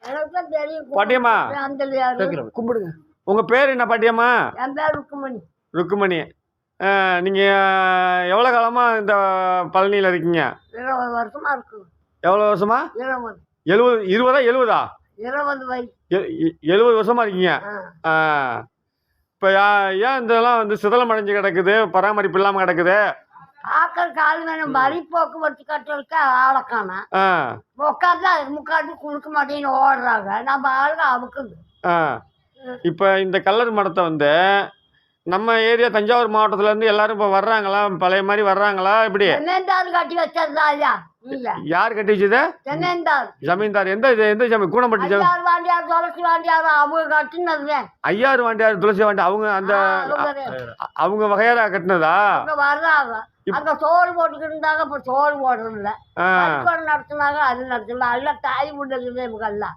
எனக்குதான் தெரியும். பாட்டியம்மா அந்த யாரு? கும்பிடுங்க. உங்க பேர் என்ன பாட்டியம்மா? என் பேர் ருக்குமணி. ருக்குமணி. நீங்க எவ்வளோ காலமா இந்த பழனியில் இருக்கீங்க? 20 வருஷமா இருக்கு. எவ்வளோ வருஷமா? 20. 70 20ஆ 70ஆ? 20 வயசு. 70 வருஷமா இருக்கீங்க. இப்போ ஏன் இதெல்லாம் வந்து சிதலம் அடைஞ்சு கிடக்குது, பராமரிப்பு இல்லாமல் கிடக்குது? ஆக்கள் கால் வேணும் வரி போக்குவரத்து கட்டுறதுக்கு ஆளக்கானா உட்காந்து முக்காட்டு கொடுக்க மாட்டேன்னு ஓடுறாங்க. நம்ம ஆளுங்க அமுக்குது. இப்போ இந்த கல்லர் மடத்தை வந்து நம்ம ஏரியா தஞ்சாவூர் மாவட்டத்துல இருந்து எல்லாரும் இப்போ வர்றாங்களா? பழைய மாதிரி வர்றாங்களா? இப்படி ஜமீன்தார் கட்டி வச்சதா? ஐயா இல்ல. யார் கட்டி வச்சது? ஜமீன்தார். ஜமீன்தார் எந்த ஜமீன்? கூடம்பட்டி ஐயாறு வாண்டியார் துளசி வாண்டியார் அவங்க கட்டினது. ஐயாறு வாண்டியார் துளசி வாண்டி அவங்க அந்த அவங்க வகையாரா கட்டினதா? வர்றாங்க. அங்க சோறு போட்டுக்கிட்டு இருந்தாங்க. இப்ப சோறு போடுறது இல்ல. நடத்துனாங்க, அது நடத்தல. எல்லாம் தாய் முன்னது இவங்கெல்லாம்.